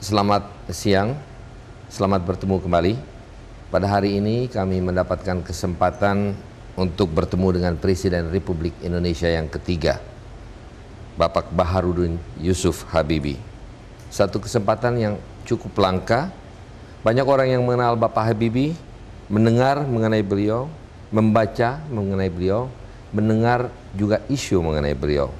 Selamat siang, selamat bertemu kembali. Pada hari ini kami mendapatkan kesempatan untuk bertemu dengan Presiden Republik Indonesia yang ketiga, Bapak Baharudin Yusuf Habibie. Satu kesempatan yang cukup langka. Banyak orang yang mengenal Bapak Habibie, mendengar mengenai beliau, membaca mengenai beliau, mendengar juga isu mengenai beliau.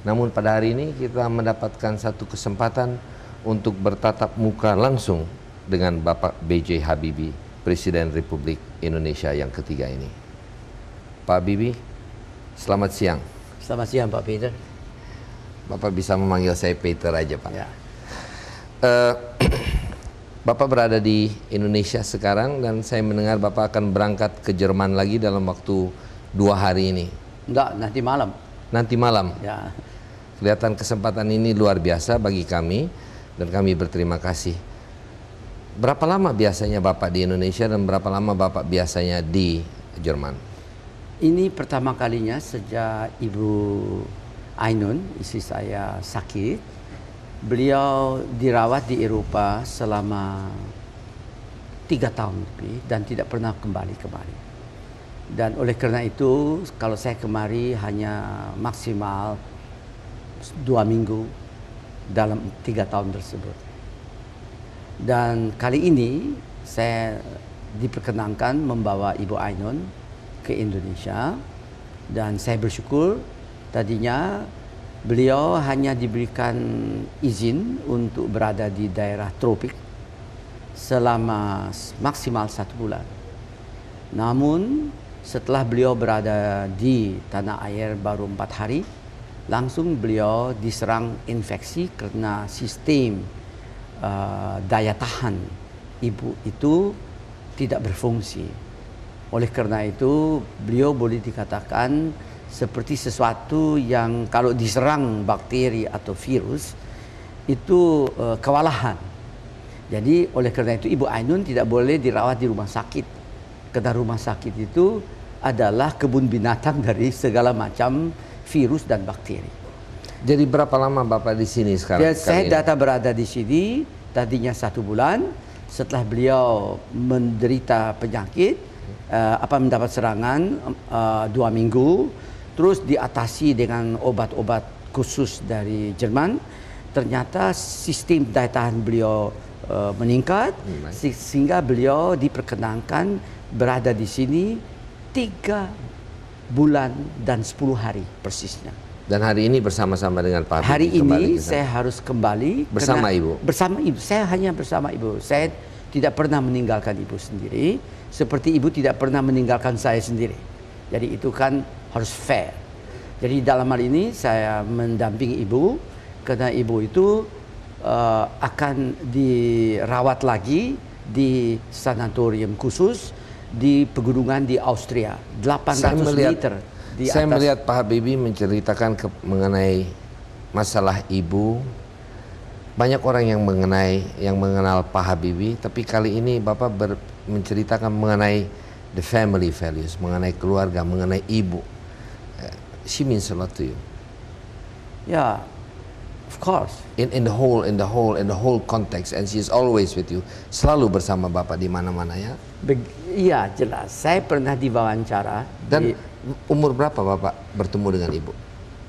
Namun pada hari ini kita mendapatkan satu kesempatan untuk bertatap muka langsung dengan Bapak B.J. Habibie, Presiden Republik Indonesia yang ketiga ini. Pak Habibie, selamat siang. Selamat siang Pak Peter. Bapak bisa memanggil saya Peter aja Pak. Ya. Bapak berada di Indonesia sekarang dan saya mendengar Bapak akan berangkat ke Jerman lagi dalam waktu 2 hari ini. Enggak, nanti malam. Nanti malam. Ya. Kelihatan kesempatan ini luar biasa bagi kami dan kami berterima kasih. Berapa lama biasanya Bapak di Indonesia dan berapa lama Bapak biasanya di Jerman? Ini pertama kalinya sejak Ibu Ainun, istri saya, sakit. Beliau dirawat di Eropa selama 3 tahun lebih dan tidak pernah kembali. Dan oleh karena itu, kalau saya kemari hanya maksimal 2 minggu dalam 3 tahun tersebut. Dan kali ini saya diperkenankan membawa Ibu Ainun ke Indonesia dan saya bersyukur tadinya beliau hanya diberikan izin untuk berada di daerah tropik selama maksimal 1 bulan. Namun setelah beliau berada di tanah air baru 4 hari, langsung beliau diserang infeksi karena sistem daya tahan ibu itu tidak berfungsi. Oleh karena itu beliau boleh dikatakan seperti sesuatu yang kalau diserang bakteri atau virus itu kewalahan. Jadi oleh karena itu Ibu Ainun tidak boleh dirawat di rumah sakit, karena rumah sakit itu adalah kebun binatang dari segala macam virus dan bakteri. Jadi berapa lama Bapak di sini sekarang? Ya, saya data berada di sini tadinya 1 bulan. Setelah beliau menderita penyakit, mendapat serangan 2 minggu, terus diatasi dengan obat-obat khusus dari Jerman. Ternyata sistem daya tahan beliau meningkat, sehingga beliau diperkenankan berada di sini 3 bulan dan 10 hari persisnya. Dan hari ini bersama-sama dengan Pak Hari Habibie ini saya harus kembali bersama Ibu. Bersama Ibu. Saya hanya bersama Ibu. Saya tidak pernah meninggalkan Ibu sendiri, seperti Ibu tidak pernah meninggalkan saya sendiri. Jadi itu kan harus fair. Jadi dalam hal ini saya mendampingi Ibu karena Ibu itu akan dirawat lagi di sanatorium khusus di pegunungan di Austria, 800 meter di atas. Saya melihat Pak Habibie menceritakan mengenai masalah ibu. Banyak orang yang mengenal Pak Habibie, tapi kali ini Bapak menceritakan mengenai the family values, mengenai keluarga, mengenai ibu. She means a lot to you. Yeah, of course. In the whole context, and she is always with you. Selalu bersama Bapak di mana-mana ya. Iya jelas. Saya pernah diwawancara. Dan umur berapa Bapak bertemu dengan Ibu?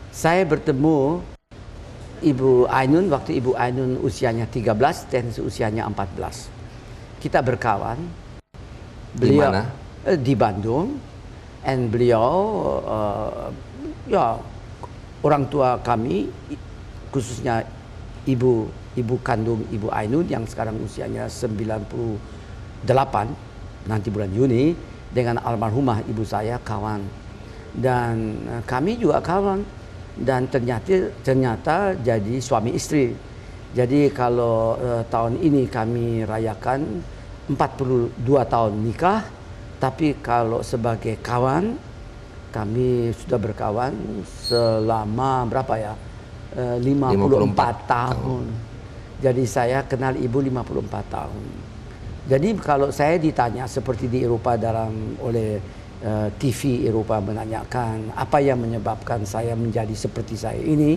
Saya bertemu Ibu Ainun waktu Ibu Ainun usianya 13 dan usianya 14. Kita berkawan. Beliau, di mana? Di Bandung. Dan beliau ya orang tua kami, khususnya ibu kandung Ibu Ainun yang sekarang usianya 98 nanti bulan Juni, dengan almarhumah ibu saya kawan, dan kami juga kawan, dan ternyata jadi suami istri. Jadi kalau tahun ini kami rayakan 42 tahun nikah, tapi kalau sebagai kawan kami sudah berkawan selama berapa ya? 54 tahun. Jadi saya kenal ibu 54 tahun. Jadi kalau saya ditanya seperti di Eropa oleh TV Eropa menanyakan apa yang menyebabkan saya menjadi seperti saya ini,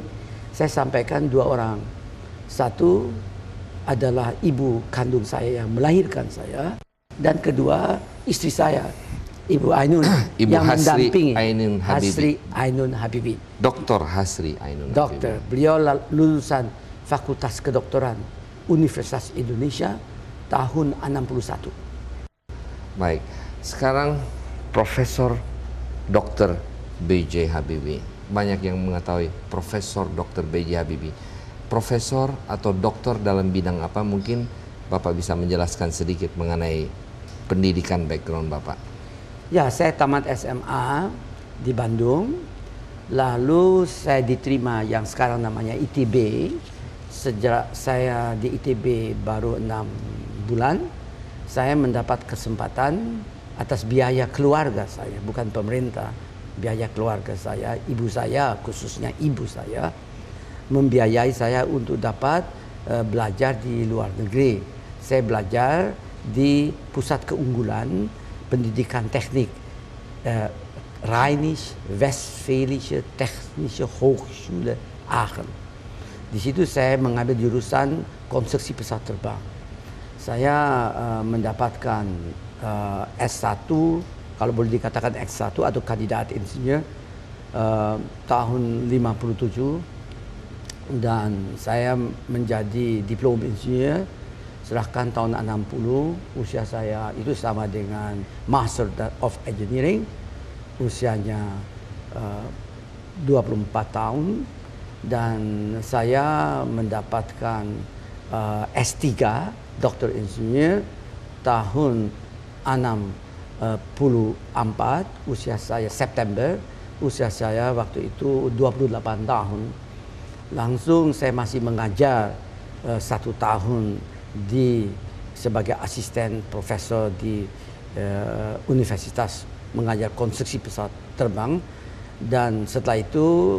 saya sampaikan 2 orang. Satu, adalah ibu kandung saya yang melahirkan saya, dan kedua istri saya, Ibu Ainun, Ibu yang Hasri mendampingi Ainun Habibi. Hasri Ainun Habibi. Dr. Hasri Ainun Dokter, Habibi. beliau lulusan Fakultas Kedokteran Universitas Indonesia tahun 61. Baik, sekarang Profesor Dr. B.J. Habibie. Banyak yang mengetahui Profesor Dr. B.J. Habibie. Profesor atau dokter dalam bidang apa? Mungkin Bapak bisa menjelaskan sedikit mengenai pendidikan background Bapak. Ya, saya tamat SMA di Bandung. Lalu saya diterima yang sekarang namanya ITB. Sejak saya di ITB baru 6 bulan, saya mendapat kesempatan atas biaya keluarga saya, bukan pemerintah, biaya keluarga saya, ibu saya, khususnya ibu saya, membiayai saya untuk dapat belajar di luar negeri. Saya belajar di Pusat Keunggulan Pendidikan Teknik Rheinisch-Westfälische Technische Hochschule Aachen. Di situ saya mengambil jurusan konstruksi pesawat terbang. Saya mendapatkan S1, kalau boleh dikatakan S1 atau kandidat insinyur tahun 57, dan saya menjadi diploma insinyur serahkan tahun 60. Usia saya itu sama dengan Master of Engineering, usianya 24 tahun, dan saya mendapatkan S3 Doktor Insinyur tahun 64. Usia saya September, usia saya waktu itu 28 tahun. Langsung saya masih mengajar 1 tahun sebagai asisten profesor di universitas mengajar konstruksi pesawat terbang, dan setelah itu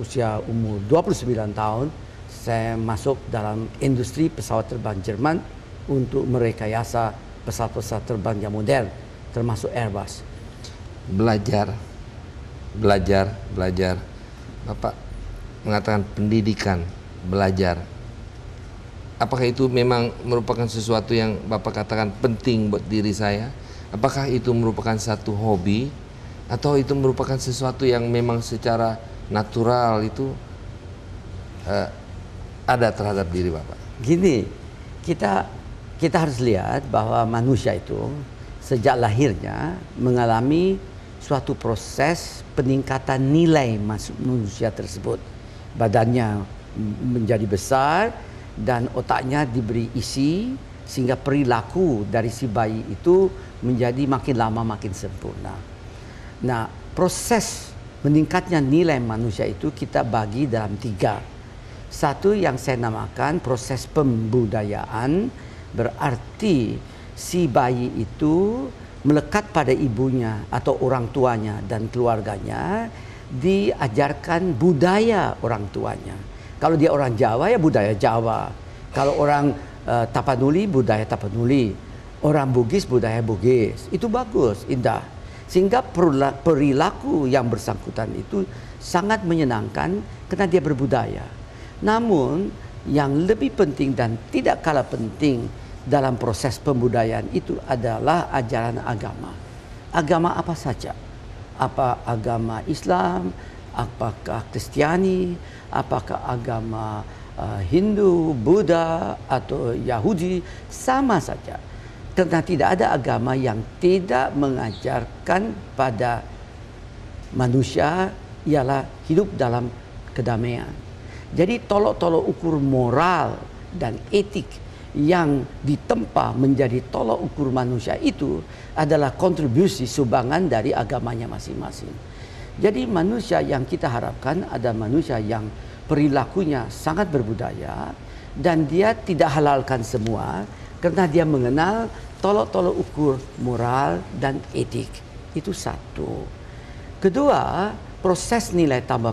usia umur 29 tahun saya masuk dalam industri pesawat terbang Jerman untuk merekayasa pesawat-pesawat terbang yang modern termasuk Airbus. Belajar. Bapak mengatakan pendidikan, belajar. Apakah itu memang merupakan sesuatu yang Bapak katakan penting buat diri saya? Apakah itu merupakan satu hobi? Atau itu merupakan sesuatu yang memang secara natural itu ada terhadap diri Bapak? Gini, kita harus lihat bahwa manusia itu sejak lahirnya mengalami suatu proses peningkatan nilai manusia tersebut. Badannya menjadi besar dan otaknya diberi isi, sehingga perilaku dari si bayi itu menjadi makin lama makin sempurna. Nah, proses meningkatnya nilai manusia itu kita bagi dalam 3. Satu yang saya namakan proses pembudayaan, berarti si bayi itu melekat pada ibunya atau orang tuanya dan keluarganya, diajarkan budaya orang tuanya. Kalau dia orang Jawa, ya budaya Jawa. Kalau orang Tapanuli, budaya Tapanuli. Orang Bugis, budaya Bugis. Itu bagus, indah. Sehingga perilaku yang bersangkutan itu sangat menyenangkan karena dia berbudaya. Namun yang lebih penting dan tidak kalah penting dalam proses pembudayaan itu adalah ajaran agama. Agama apa saja? Apa agama Islam, apakah Kristiani, apakah agama Hindu, Buddha, atau Yahudi, sama saja. Karena tidak ada agama yang tidak mengajarkan pada manusia ialah hidup dalam kedamaian. Jadi tolok-tolok ukur moral dan etik yang ditempa menjadi tolok ukur manusia itu adalah kontribusi sumbangan dari agamanya masing-masing. Jadi manusia yang kita harapkan ada manusia yang perilakunya sangat berbudaya dan dia tidak halalkan semua karena dia mengenal tolok-tolok ukur moral dan etik. Itu satu. Kedua, proses nilai tambah